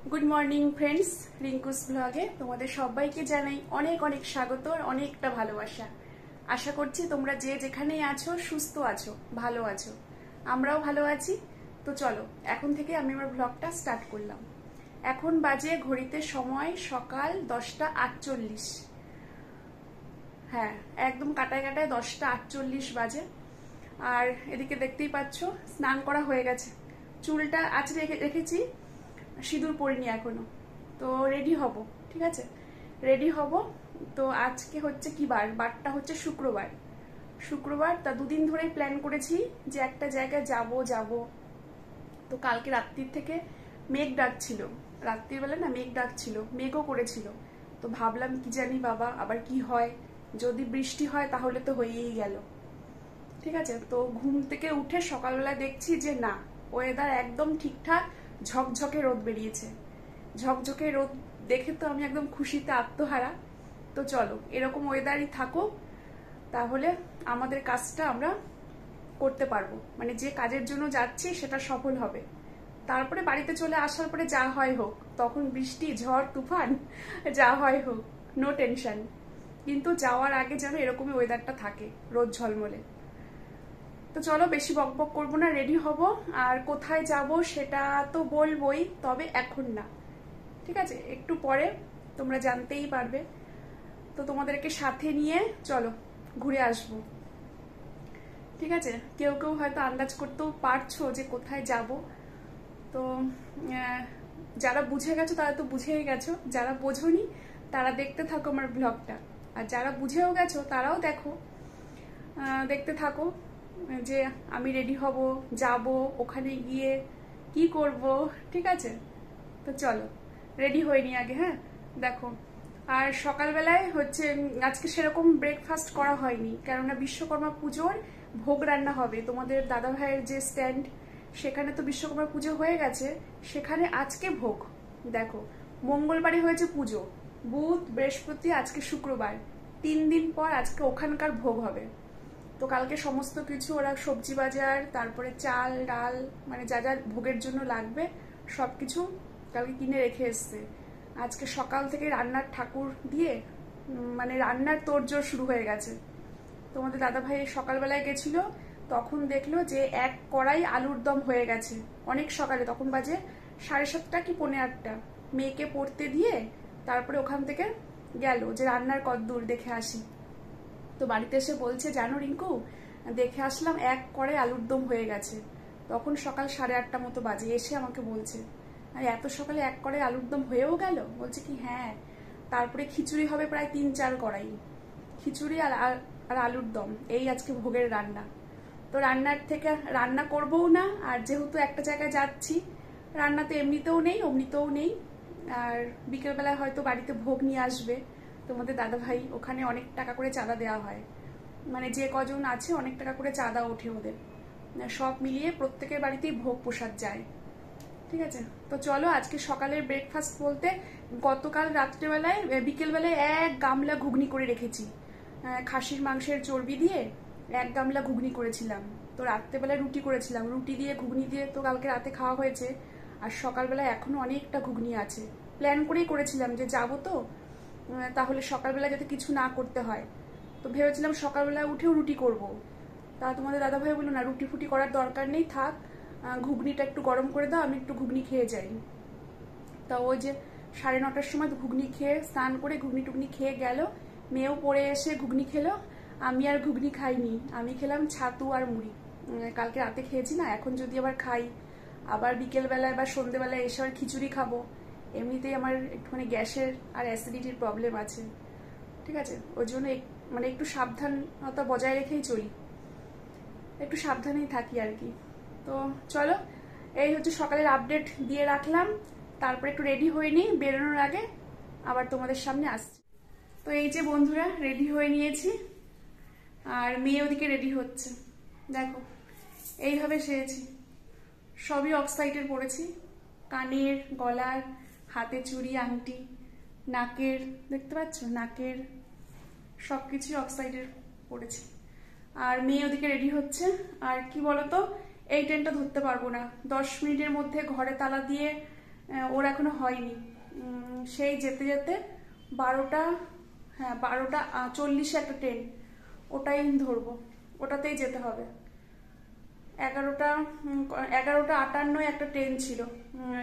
Good morning friends, Rinku's ব্লগে তোমাদের সবাইকে জানাই অনেক অনেক স্বাগত, অনেকটা ভালোবাসা। আশা করছি তোমরা যে যেখানেই আছো সুস্থ আছো, ভালো আছো। আমরাও ভালো আছি। তো চলো এখন থেকে আমি আমার ব্লগটা স্টার্ট করলাম। এখন বাজে ঘড়িতে সময় সকাল 10:48। হ্যাঁ, একদম কাটায় কাটায় 10:48 বাজে। আর এদিকে দেখতেই পাচ্ছ স্নান করা হয়ে গেছে, চুলটা আঁচড়ে রেখেছি, সিঁদুর পরিনি এখনো। তো রেডি হব, ঠিক আছে, রেডি হব। তো আজকে হচ্ছে কি বার? বারটা হচ্ছে শুক্রবার। তা দুদিন ধরেই প্ল্যান করেছি যে একটা জায়গায় যাব। তো কালকে রাত্রির থেকে মেঘ ডাকছিল, রাত্রির বেলা না মেঘ ডাকছিল, মেঘও করেছিল। তো ভাবলাম কি জানি বাবা আবার কি হয়, যদি বৃষ্টি হয় তাহলে তো হয়েই গেল। ঠিক আছে, তো ঘুম থেকে উঠে সকালবেলা দেখছি যে না, ওয়েদার একদম ঠিকঠাক, ঝকঝকে রোদ বেরিয়েছে। ঝকঝকে রোদ দেখে তো আমি একদম খুশিতে আত্মহারা। তো চলো এরকম ওয়েদারই থাকুক, তাহলে আমাদের কাজটা আমরা করতে পারবো, মানে যে কাজের জন্য যাচ্ছি সেটা সফল হবে। তারপরে বাড়িতে চলে আসার পরে যা হয় হোক, তখন বৃষ্টি ঝড় তুফান যা হয় হোক, নো টেনশন। কিন্তু যাওয়ার আগে যেন এরকমই ওয়েদারটা থাকে, রোদ ঝলমলে। তো চলো বেশি বকবক করবো না, রেডি হব। আর কোথায় যাব সেটা তো বলবোই, তবে এখন না, ঠিক আছে, একটু পরে তোমরা জানতেই পারবে। তো তোমাদেরকে সাথে নিয়ে চলো ঘুরে আসবো, ঠিক আছে। কেউ কেউ হয়তো আন্দাজ করতেও পারছো যে কোথায় যাব। তো যারা বুঝে গেছো তারা তো বুঝেই গেছো, যারা বোঝোনি তারা দেখতে থাকো আমার ব্লগটা, আর যারা বুঝেও গেছো তারাও দেখো, দেখতে থাকো যে আমি রেডি হব, যাব, ওখানে গিয়ে কি করব, ঠিক আছে। তো চলো রেডি হয়নি আগে, হ্যাঁ দেখো। আর সকালবেলায় হচ্ছে আজকে সেরকম ব্রেকফাস্ট করা হয়নি, কেননা বিশ্বকর্মা পুজোর ভোগ রান্না হবে। তোমাদের দাদা ভাইয়ের যে স্ট্যান্ড, সেখানে তো বিশ্বকর্মা পুজো হয়ে গেছে, সেখানে আজকে ভোগ। দেখো, মঙ্গলবারে হয়েছে পুজো, বুধ বৃহস্পতি, আজকে শুক্রবার, 3 দিন পর আজকে ওখানকার ভোগ হবে। তো কালকে সমস্ত কিছু ওরা সবজি বাজার, তারপরে চাল ডাল, মানে যা যা ভোগের জন্য লাগবে সবকিছু কালকে কিনে রেখে এসছে। আজকে সকাল থেকে রান্নার ঠাকুর দিয়ে মানে রান্নার তোড়জোড় শুরু হয়ে গেছে। তোমাদের দাদা ভাই সকালবেলায় গেছিল, তখন দেখলো যে 1 কড়াই আলুর দম হয়ে গেছে, অনেক সকালে, তখন বাজে 7:30 কি 7:45। মেয়েকে পড়তে দিয়ে তারপরে ওখান থেকে গেল যে রান্নার কদ্দূর দেখে আসি। তো বাড়িতে এসে বলছে, জানো রিঙ্কু, দেখে আসলাম 1 কড়াই আলুর দম হয়ে গেছে। তখন সকাল 8:30 মতো বাজে, এসে আমাকে বলছে, আর এত সকালে 1 কড়াই আলুর দম হয়েও গেল? বলছে কি হ্যাঁ। তারপরে খিচুড়ি হবে প্রায় 3-4 কড়াই, খিচুড়ি আর আলুর দম, এই আজকে ভোগের রান্না। তো রান্নার থেকে রান্না করবও না, আর যেহেতু একটা জায়গায় যাচ্ছি, রান্না তো এমনিতেও নেই অমনিতেও নেই। আর বিকেলবেলায় হয়তো বাড়িতে ভোগ নিয়ে আসবে তোমাদের দাদা ভাই, ওখানে অনেক টাকা করে চাঁদা দেওয়া হয়, মানে যে কজন আছে অনেক টাকা করে চাঁদা ওঠে ওদের, সব মিলিয়ে প্রত্যেকের বাড়িতেই ভোগ প্রসাদ যায়, ঠিক আছে। তো চলো আজকে সকালের ব্রেকফাস্ট বলতে, গতকাল রাত্রেবেলায় বিকেলবেলায় 1 গামলা ঘুগনি করে রেখেছি, খাসির মাংসের চর্বি দিয়ে 1 গামলা ঘুগনি করেছিলাম। তো রাত্রেবেলায় রুটি করেছিলাম, রুটি দিয়ে ঘুগনি দিয়ে তো কালকে রাতে খাওয়া হয়েছে। আর সকালবেলায় এখনো অনেকটা ঘুগনি আছে, প্ল্যান করেই করেছিলাম যে যাবো তো, তাহলে সকালবেলা যাতে কিছু না করতে হয়। তো ভেবেছিলাম সকালবেলা উঠেও রুটি করব। তা তোমাদের দাদাভাই বললো না, রুটি ফুটি করার দরকার নেই, থাক, ঘুগনিটা একটু গরম করে দাও, আমি একটু ঘুগনি খেয়ে যাই। তা ওই যে 9:30টার সময় ঘুগনি খেয়ে স্নান করে ঘুগনি টুগনি খেয়ে গেল, মেয়েও পড়ে এসে ঘুগনি খেলো। আমি আর ঘুগনি খাইনি, আমি খেলাম ছাতু আর মুড়ি, কালকে রাতে খেয়েছি না, এখন যদি আবার খাই, আবার বিকেলবেলায় বা সন্ধ্যেবেলায় এসে আবার খিচুড়ি খাবো। এমনিতেই আমার একটুখানি গ্যাসের আর অ্যাসিডিটির প্রবলেম আছে, ঠিক আছে। ওই জন্য মানে একটু সাবধানতা বজায় রেখেই চলি, একটু সাবধানেই থাকি আর কি। তো চলো এই হচ্ছে সকালের আপডেট দিয়ে রাখলাম, তারপরে একটু রেডি হয়ে নিই, বেরোনোর আগে আবার তোমাদের সামনে আসছি। তো এই যে বন্ধুরা রেডি হয়ে নিয়েছি, আর মেয়ে ওদিকে রেডি হচ্ছে, দেখো এইভাবে সেরেছি, সবই অক্সাইডের পরেছি, কানের, গলার, হাতে চুড়ি, আংটি, নাকের, দেখতে পাচ্ছ নাকের সবকিছুই অক্সাইডের পড়েছে। আর মেয়ে ওদিকে রেডি হচ্ছে। আর কি বলতো, এই ট্রেনটা ধরতে পারবো না, 10 মিনিটের মধ্যে ঘরে তালা দিয়ে ওর এখনো হয়নি। সেই যেতে যেতে 12টা, হ্যাঁ 12:40 একটা ট্রেন, ওটাই ধরবো, ওটাতেই যেতে হবে। 11:58 একটা ট্রেন ছিল,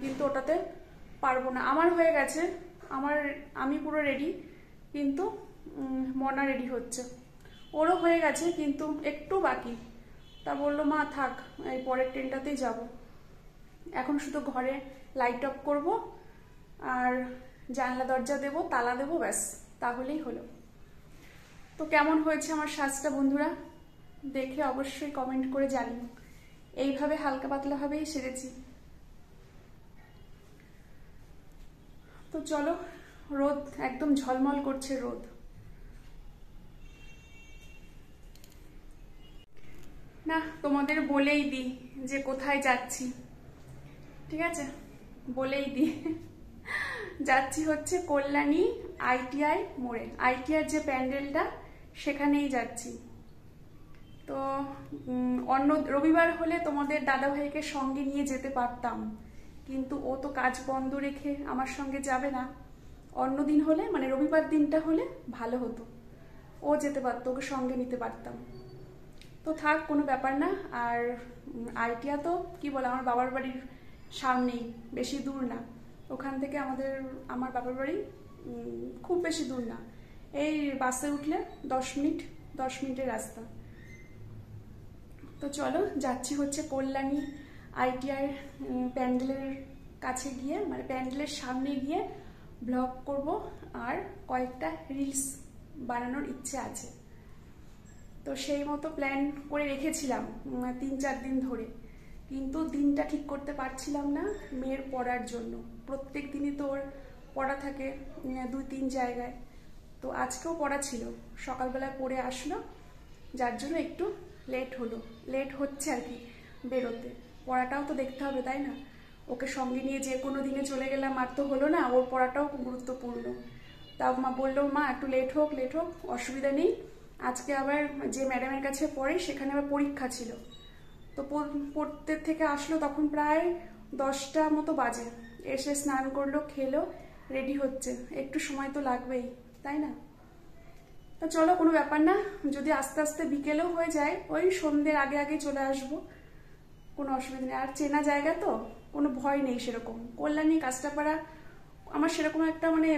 কিন্তু ওটাতে পারবো না। আমার হয়ে গেছে, আমি পুরো রেডি, কিন্তু মনা রেডি হচ্ছে, ওরও হয়ে গেছে কিন্তু একটু বাকি। তা বললো মা থাক, এই পরের ট্রেনটাতেই যাব। এখন শুধু ঘরে লাইট অফ করব আর জানলা দরজা দেবো, তালা দেবো, ব্যাস তাহলেই হলো। তো কেমন হয়েছে আমার সাজটা বন্ধুরা, দেখে অবশ্যই কমেন্ট করে জানিও। এইভাবে হালকা পাতলাভাবেই সেরেছি। তো চলো, রোদ একদম ঝলমল করছে রোদ। না তোমাদের বলেই দিই যে কোথায় যাচ্ছি, ঠিক আছে, বলেই দিই। যাচ্ছি হচ্ছে কল্যাণী ITI মোড়ে, ITI যে প্যান্ডেলটা সেখানেই যাচ্ছি। তো অন্য রবিবার হলে তোমাদের দাদাভাইকে সঙ্গে নিয়ে যেতে পারতাম, কিন্তু ও তো কাজ বন্ধ রেখে আমার সঙ্গে যাবে না। অন্য দিন হলে, মানে রবিবার দিনটা হলে ভালো হতো, ও যেতে পারতো, ওকে সঙ্গে নিতে পারতাম। তো থাক, কোনো ব্যাপার না। আর ITI তো কি বলে, আমার বাবার বাড়ির সামনেই, বেশি দূর না। ওখান থেকে আমার বাবার বাড়ি খুব বেশি দূর না, এই বাসে উঠলে 10 মিনিটের রাস্তা। তো চলো, যাচ্ছি হচ্ছে কল্যাণী ITI প্যান্ডেলের কাছে গিয়ে, মানে প্যান্ডেলের সামনে গিয়ে ব্লগ করব, আর কয়েকটা রিলস বানানোর ইচ্ছে আছে। তো সেই মতো প্ল্যান করে রেখেছিলাম 3-4 দিন ধরে, কিন্তু দিনটা ঠিক করতে পারছিলাম না মেয়ের পড়ার জন্য। প্রত্যেক দিনই তো ওর পড়া থাকে 2-3 জায়গায়। তো আজকেও পড়া ছিল, সকালবেলায় পড়ে আসলো, যার জন্য একটু লেট হচ্ছে আর কি বেরোতে। পড়াটাও তো দেখতে হবে, তাই না? ওকে সঙ্গে নিয়ে যে কোনো দিনে চলে গেলাম আর তো হলো না, ওর পড়াটাও গুরুত্বপূর্ণ। তাও মা বললো মা একটু লেট হোক, অসুবিধা নেই। আজকে আবার যে ম্যাডামের কাছে পড়ে সেখানে আবার পরীক্ষা ছিল, তো পড়তে থেকে আসলো তখন প্রায় 10টা মতো বাজে। এসে স্নান করলো, খেলো, রেডি হচ্ছে, একটু সময় তো লাগবেই, তাই না? তো চলো, কোনো ব্যাপার না, যদি আস্তে আস্তে বিকেলেও হয়ে যায়, ওই সন্ধ্যের আগে চলে আসবো, কোনো অসুবিধা নেই। আর চেনা জায়গা তো, কোনো ভয় নেই সেরকম। কল্যাণী কাস্টাপাড়া আমার সেরকম একটা মানে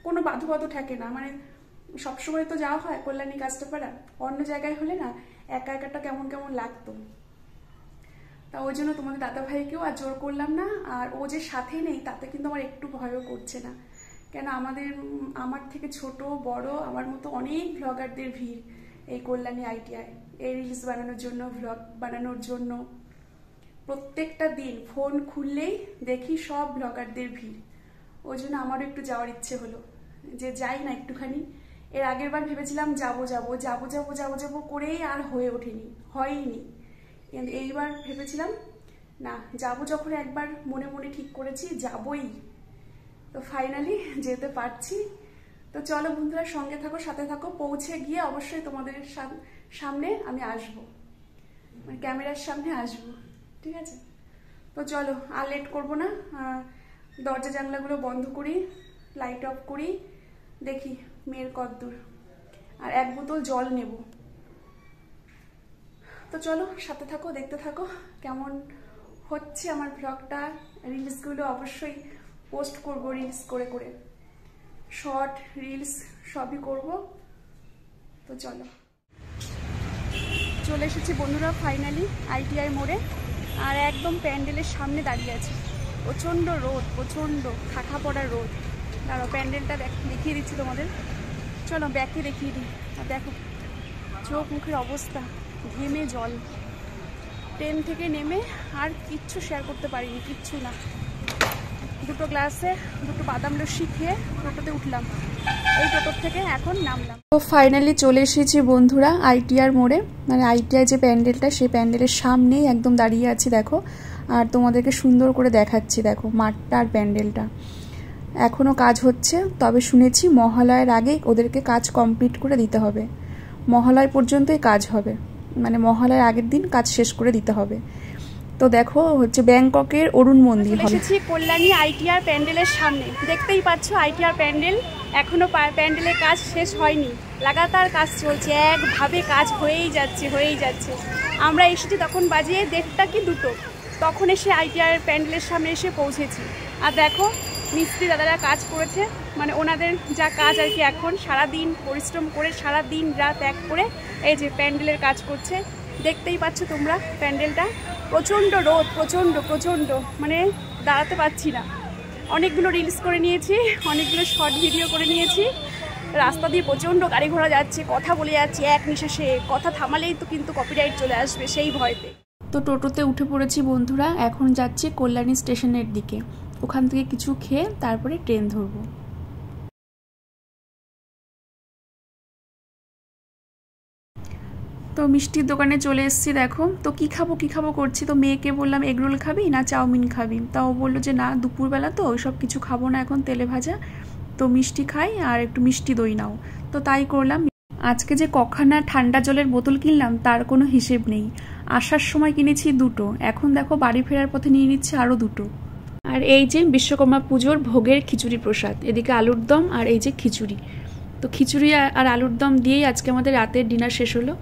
কোনো বাধু থাকে না, মানে সবসময় তো যাওয়া হয় কল্যাণী কাস্টাপাড়া। অন্য জায়গায় হলে না একাটা কেমন লাগতো। তা ওই জন্য তোমাদের দাদাভাইকেও আর জোর করলাম না। আর ও যে সাথে নেই তাতে কিন্তু আমার একটু ভয়ও করছে না, কেন আমার থেকে ছোট বড় আমার মতো অনেক ব্লগারদের ভিড় এই কল্যাণী ITI, এই রিলস বানানোর জন্য, ভ্লগ বানানোর জন্য। প্রত্যেকটা দিন ফোন খুললেই দেখি সব ব্লগারদের ভিড়। ওই জন্য আমারও একটু যাওয়ার ইচ্ছে হলো, যে যাই না একটুখানি। এর আগের বার ভেবেছিলাম যাবো করেই আর হয়নি। কিন্তু এইবার ভেবেছিলাম না, যাবো যখন একবার মনে ঠিক করেছি, যাবই। তো ফাইনালি যেতে পারছি। তো চলো বন্ধুরা, সঙ্গে থাকো, সাথে থাকো। পৌঁছে গিয়ে অবশ্যই তোমাদের সামনে আমি আসবো, মানে ক্যামেরার সামনে আসবো, ঠিক আছে? তো চলো, আর লেট করবো না, দরজা জানলাগুলো বন্ধ করি, লাইট অফ করি, দেখি মেয়ের কদ্দূর। আর 1 বোতল জল নেব। তো চলো, সাথে থাকো, দেখতে থাকো কেমন হচ্ছে আমার ভ্লগটা। রিলসগুলো অবশ্যই পোস্ট করব, রিলস করে শর্ট রিলস সবই করব। তো চলে এসেছি বন্ধুরা ফাইনালি ITI মোড়ে, আর একদম প্যান্ডেলের সামনে দাঁড়িয়ে আছি। প্রচণ্ড রোদ, প্রচণ্ড খাখা পড়া রোদ। দাঁড়াও, প্যান্ডেলটা দেখিয়ে দিচ্ছি তোমাদের। চলো ব্যাকে দেখিয়ে দিই। আর দেখো চোখ মুখের অবস্থা, ঘেমে জল। ট্রেন থেকে নেমে আর কিচ্ছু শেয়ার করতে পারিনি, কিচ্ছু না। 2 গ্লাসে 2 বাদাম লস্যি খেয়ে টোটোতে উঠলাম, এই টোটোর থেকে এখন নামলাম। তো ফাইনালি চলে এসেছি বন্ধুরা ITI মোড়ে, মানে ITI যে প্যান্ডেলটা, সেই প্যান্ডেলের সামনেই একদম দাঁড়িয়ে আছি দেখো। আর তোমাদেরকে সুন্দর করে দেখাচ্ছি, দেখো মাঠটা আর প্যান্ডেলটা। এখনও কাজ হচ্ছে, তবে শুনেছি মহালয়ার আগে ওদেরকে কাজ কমপ্লিট করে দিতে হবে। মহালয় পর্যন্তই কাজ হবে, মানে মহালয়ার আগের দিন কাজ শেষ করে দিতে হবে। তো দেখো হচ্ছে ব্যাংককের অরুণ মন্দির এসেছি কল্যাণী আইটিআর প্যান্ডেলের সামনে। দেখতেই পাচ্ছ আইটিআর প্যান্ডেল, এখনো প্যান্ডেলের কাজ শেষ হয়নি, লাগাতার কাজ চলছে, একভাবে কাজ হয়েই যাচ্ছে। আমরা এসেছি তখন বাজিয়ে 1:30 কি 2টো, তখন এসে আইটিআর প্যান্ডেলের সামনে এসে পৌঁছেছি। আর দেখো মিস্ত্রি দাদারা কাজ করেছে, মানে ওনাদের যা কাজ আর কি, এখন সারাদিন পরিশ্রম করে সারাদিন রাত এক করে এই যে প্যান্ডেলের কাজ করছে। দেখতেই পাচ্ছ তোমরা প্যান্ডেলটা, প্রচণ্ড রোদ, প্রচণ্ড, মানে দাঁড়াতে পারছি না। অনেকগুলো রিলস করে নিয়েছি, অনেকগুলো শর্ট ভিডিও করে নিয়েছি। রাস্তা দিয়ে প্রচণ্ড গাড়ি ঘোড়া যাচ্ছে, কথা বলে যাচ্ছি এক নিঃশ্বাসে, কথা থামালেই তো কিন্তু কপিরাইট চলে আসবে সেই ভয়তে। তো টোটোতে উঠে পড়েছি বন্ধুরা, এখন যাচ্ছি কল্যাণী স্টেশনের দিকে। ওখান থেকে কিছু খেয়ে তারপরে ট্রেন ধরবো। তো মিষ্টির দোকানে চলে এসেছি দেখো। তো কি খাবো করছি, তো মেয়েকে বললাম এগরোল খাবি না চাউমিন খাবি, তাও বললো যে না দুপুরবেলা তো ওইসব কিছু খাবো না এখন, তেলে ভাজা, তো মিষ্টি খাই আর একটু মিষ্টি দই নাও। তো তাই করলাম। আজকে যে কখানা ঠান্ডা জলের বোতল কিনলাম তার কোনো হিসেব নেই। আসার সময় কিনেছি 2টো, এখন দেখো বাড়ি ফেরার পথে নিয়ে নিচ্ছে আরও 2টো। আর এই যে বিশ্বকর্মা পুজোর ভোগের খিচুড়ি প্রসাদ, এদিকে আলুর দম আর এই যে খিচুড়ি। তো খিচুড়ি আর আলুর দম দিয়েই আজকে আমাদের রাতের ডিনার শেষ হলো।